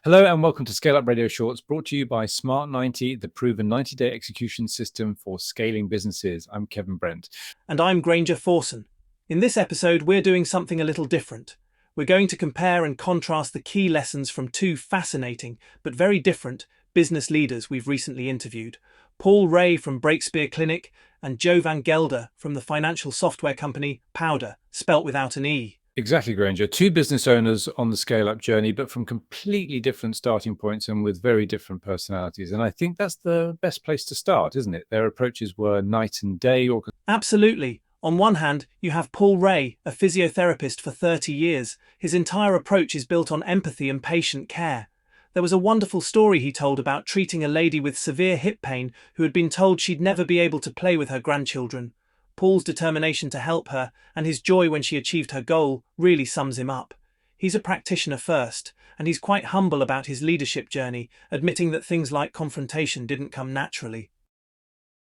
Hello and welcome to ScaleUp Radio Shorts, brought to you by Smart 90, the proven 90-day execution system for scaling businesses. I'm Kevin Brent. And I'm Granger Forson. In this episode, we're doing something a little different. We're going to compare and contrast the key lessons from two fascinating, but very different, business leaders we've recently interviewed. Paul Wray from Breakspear Clinic and Joe Van Gelder from the financial software company Powder, spelt without an E. Exactly, Granger. Two business owners on the scale-up journey, but from completely different starting points and with very different personalities. And I think that's the best place to start, isn't it? Their approaches were night and day. Absolutely. On one hand, you have Paul Wray, a physiotherapist for 30 years. His entire approach is built on empathy and patient care. There was a wonderful story he told about treating a lady with severe hip pain who had been told she'd never be able to play with her grandchildren. Paul's determination to help her and his joy when she achieved her goal really sums him up. He's a practitioner first, and he's quite humble about his leadership journey, admitting that things like confrontation didn't come naturally.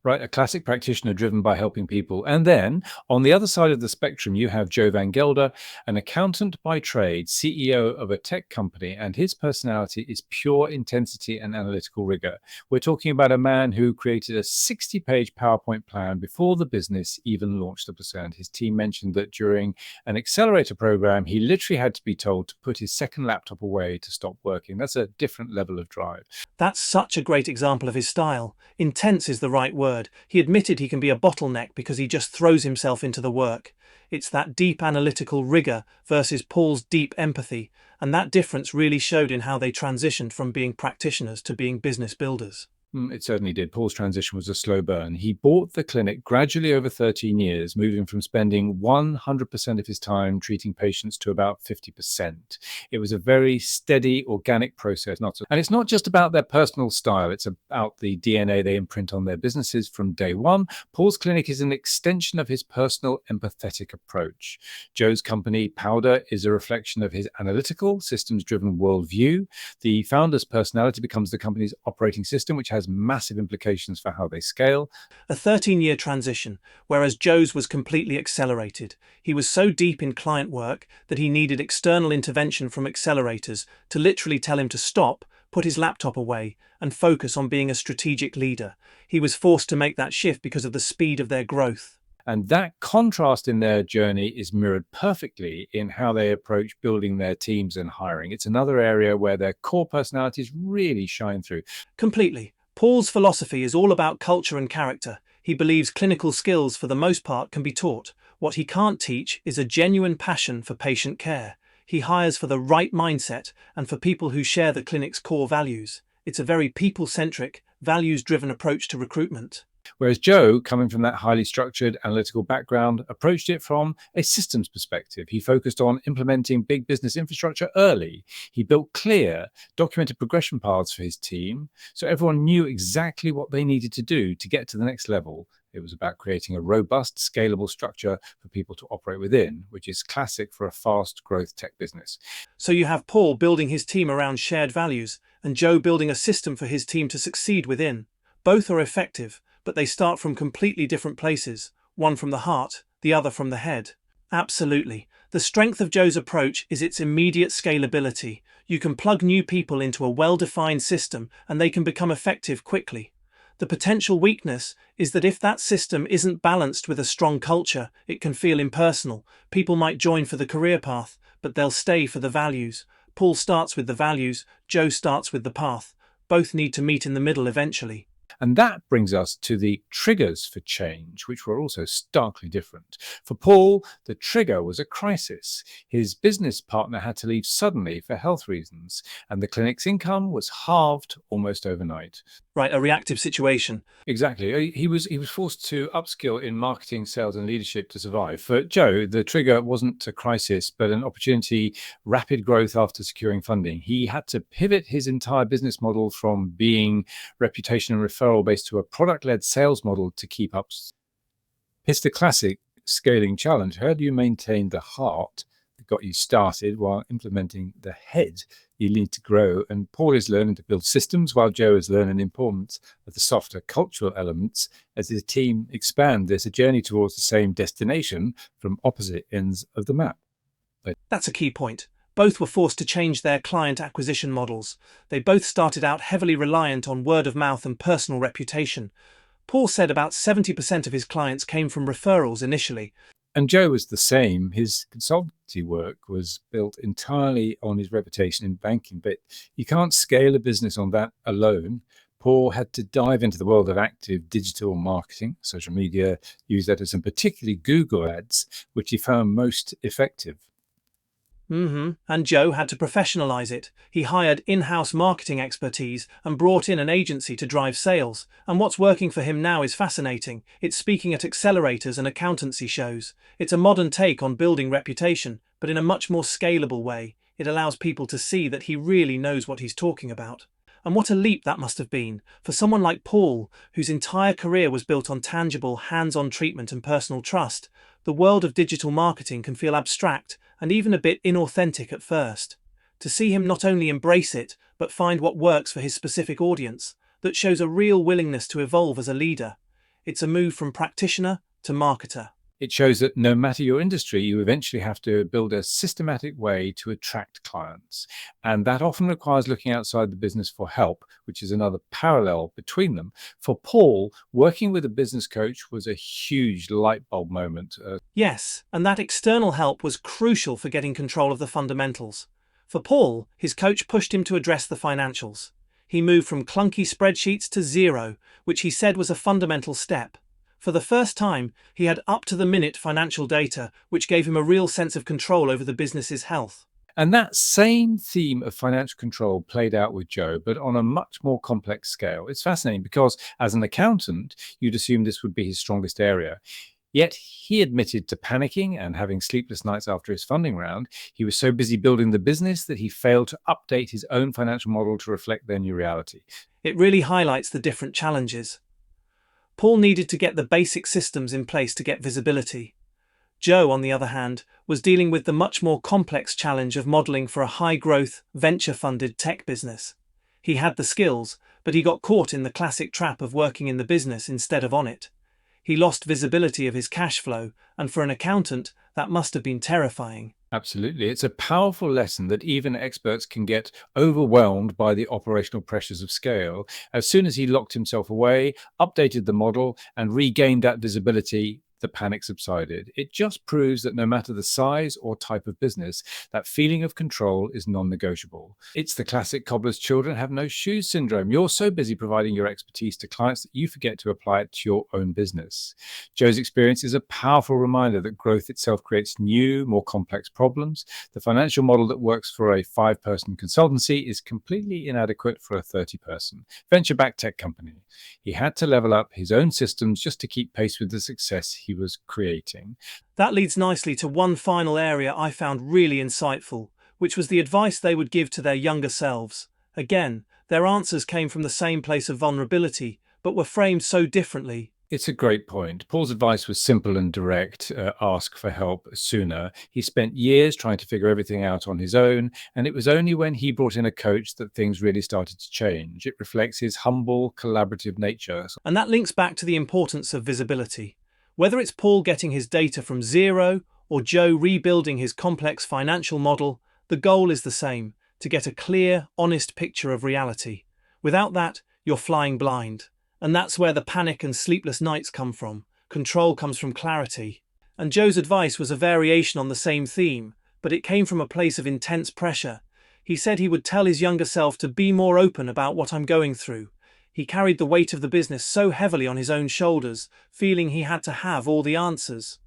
Right, a classic practitioner driven by helping people. And then on the other side of the spectrum, you have Joe Van Gelder, an accountant by trade, CEO of a tech company, and his personality is pure intensity and analytical rigor. We're talking about a man who created a 60-page PowerPoint plan before the business even launched the percent. His team mentioned that during an accelerator program, he literally had to be told to put his second laptop away to stop working. That's a different level of drive. That's such a great example of his style. Intense is the right word. He admitted he can be a bottleneck because he just throws himself into the work. It's that deep analytical rigor versus Paul's deep empathy, and that difference really showed in how they transitioned from being practitioners to being business builders. It certainly did. Paul's transition was a slow burn. He bought the clinic gradually over 13 years, moving from spending 100% of his time treating patients to about 50%. It was a very steady, organic process. And it's not just about their personal style. It's about the DNA they imprint on their businesses from day one. Paul's clinic is an extension of his personal, empathetic approach. Joe's company, Powder, is a reflection of his analytical, systems-driven worldview. The founder's personality becomes the company's operating system, which has massive implications for how they scale. A 13-year transition, whereas Joe's was completely accelerated. He was so deep in client work that he needed external intervention from accelerators to literally tell him to stop, put his laptop away, and focus on being a strategic leader. He was forced to make that shift because of the speed of their growth. And that contrast in their journey is mirrored perfectly in how they approach building their teams and hiring. It's another area where their core personalities really shine through. Completely. Paul's philosophy is all about culture and character. He believes clinical skills, for the most part, can be taught. What he can't teach is a genuine passion for patient care. He hires for the right mindset and for people who share the clinic's core values. It's a very people-centric, values-driven approach to recruitment. Whereas Joe, coming from that highly structured analytical background, approached it from a systems perspective. He focused on implementing big business infrastructure early. He built clear, documented progression paths for his team, so everyone knew exactly what they needed to do to get to the next level. It was about creating a robust, scalable structure for people to operate within, which is classic for a fast growth tech business. So you have Paul building his team around shared values, and Joe building a system for his team to succeed within. Both are effective, but they start from completely different places, one from the heart, the other from the head. Absolutely. The strength of Joe's approach is its immediate scalability. You can plug new people into a well-defined system and they can become effective quickly. The potential weakness is that if that system isn't balanced with a strong culture, it can feel impersonal. People might join for the career path, but they'll stay for the values. Paul starts with the values, Joe starts with the path. Both need to meet in the middle eventually. And that brings us to the triggers for change, which were also starkly different. For Paul, the trigger was a crisis. His business partner had to leave suddenly for health reasons, and the clinic's income was halved almost overnight. Right, a reactive situation. Exactly. He was forced to upskill in marketing, sales, and leadership to survive. For Joe, the trigger wasn't a crisis, but an opportunity, rapid growth after securing funding. He had to pivot his entire business model from being reputation and referral based to a product-led sales model to keep up. It's the classic scaling challenge. How do you maintain the heart that got you started while implementing the head you need to grow? And Paul is learning to build systems while Joe is learning the importance of the softer cultural elements as the team expand. There's a journey towards the same destination from opposite ends of the map. That's a key point. Both were forced to change their client acquisition models. They both started out heavily reliant on word of mouth and personal reputation. Paul said about 70% of his clients came from referrals initially. And Joe was the same. His consultancy work was built entirely on his reputation in banking, but you can't scale a business on that alone. Paul had to dive into the world of active digital marketing, social media, newsletters, and particularly Google ads, which he found most effective. And Joe had to professionalize it. He hired in-house marketing expertise and brought in an agency to drive sales. And what's working for him now is fascinating. It's speaking at accelerators and accountancy shows. It's a modern take on building reputation, but in a much more scalable way. It allows people to see that he really knows what he's talking about. And what a leap that must have been for someone like Paul, whose entire career was built on tangible, hands-on treatment and personal trust. The world of digital marketing can feel abstract and even a bit inauthentic at first. To see him not only embrace it, but find what works for his specific audience, that shows a real willingness to evolve as a leader. It's a move from practitioner to marketer. It shows that no matter your industry, you eventually have to build a systematic way to attract clients. And that often requires looking outside the business for help, which is another parallel between them. For Paul, working with a business coach was a huge light bulb moment. Yes, and that external help was crucial for getting control of the fundamentals. For Paul, his coach pushed him to address the financials. He moved from clunky spreadsheets to zero, which he said was a fundamental step. For the first time, he had up-to-the-minute financial data, which gave him a real sense of control over the business's health. And that same theme of financial control played out with Joe, but on a much more complex scale. It's fascinating because as an accountant, you'd assume this would be his strongest area. Yet he admitted to panicking and having sleepless nights after his funding round. He was so busy building the business that he failed to update his own financial model to reflect their new reality. It really highlights the different challenges. Paul needed to get the basic systems in place to get visibility. Joe, on the other hand, was dealing with the much more complex challenge of modeling for a high-growth, venture-funded tech business. He had the skills, but he got caught in the classic trap of working in the business instead of on it. He lost visibility of his cash flow, and for an accountant, that must have been terrifying. Absolutely. It's a powerful lesson that even experts can get overwhelmed by the operational pressures of scale. As soon as he locked himself away, updated the model, and regained that visibility, the panic subsided. It just proves that no matter the size or type of business, that feeling of control is non-negotiable. It's the classic cobbler's children have no shoes syndrome. You're so busy providing your expertise to clients that you forget to apply it to your own business. Joe's experience is a powerful reminder that growth itself creates new, more complex problems. The financial model that works for a 5-person consultancy is completely inadequate for a 30-person venture-backed tech company. He had to level up his own systems just to keep pace with the success he was creating. That leads nicely to one final area I found really insightful, which was the advice they would give to their younger selves. Again, their answers came from the same place of vulnerability, but were framed so differently. It's a great point. Paul's advice was simple and direct. Ask for help sooner. He spent years trying to figure everything out on his own, and it was only when he brought in a coach that things really started to change. It reflects his humble, collaborative nature. And that links back to the importance of visibility. Whether it's Paul getting his data from zero or Joe rebuilding his complex financial model, the goal is the same, to get a clear, honest picture of reality. Without that, you're flying blind. And that's where the panic and sleepless nights come from. Control comes from clarity. And Joe's advice was a variation on the same theme, but it came from a place of intense pressure. He said he would tell his younger self to be more open about what I'm going through. He carried the weight of the business so heavily on his own shoulders, feeling he had to have all the answers.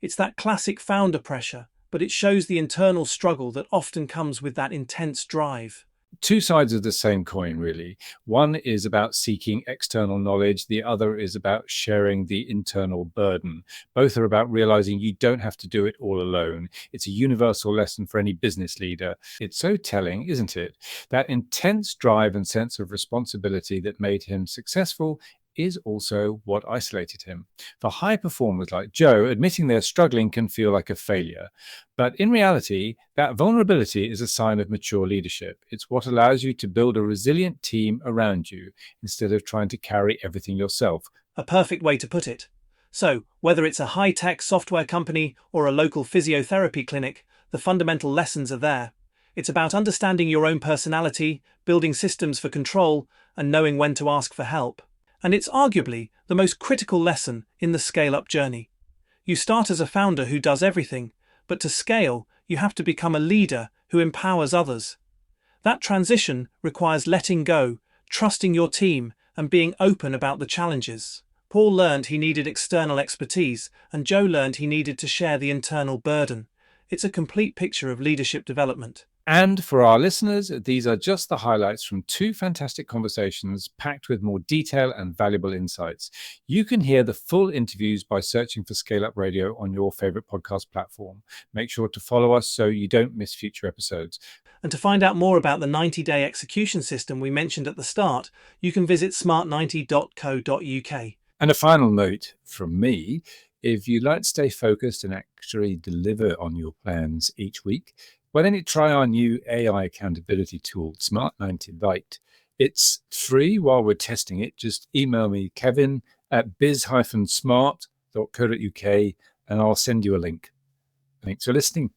It's that classic founder pressure, but it shows the internal struggle that often comes with that intense drive. Two sides of the same coin, really. One is about seeking external knowledge. The other is about sharing the internal burden. Both are about realizing you don't have to do it all alone. It's a universal lesson for any business leader. It's so telling, isn't it? That intense drive and sense of responsibility that made him successful is also what isolated him. For high performers like Joe, admitting they're struggling can feel like a failure. But in reality, that vulnerability is a sign of mature leadership. It's what allows you to build a resilient team around you instead of trying to carry everything yourself. A perfect way to put it. So, whether it's a high-tech software company or a local physiotherapy clinic, the fundamental lessons are there. It's about understanding your own personality, building systems for control, and knowing when to ask for help. And it's arguably the most critical lesson in the scale-up journey. You start as a founder who does everything, but to scale, you have to become a leader who empowers others. That transition requires letting go, trusting your team, and being open about the challenges. Paul learned he needed external expertise, and Joe learned he needed to share the internal burden. It's a complete picture of leadership development. And for our listeners, these are just the highlights from 2 fantastic conversations packed with more detail and valuable insights. You can hear the full interviews by searching for ScaleUp Radio on your favorite podcast platform. Make sure to follow us so you don't miss future episodes. And to find out more about the 90-day execution system we mentioned at the start, you can visit smart90.co.uk. And a final note from me, if you'd like to stay focused and actually deliver on your plans each week, why don't you try our new AI accountability tool, Smart90 Lite. It's free while we're testing it. Just email me, kevin@biz-smart.co.uk, and I'll send you a link. Thanks for listening.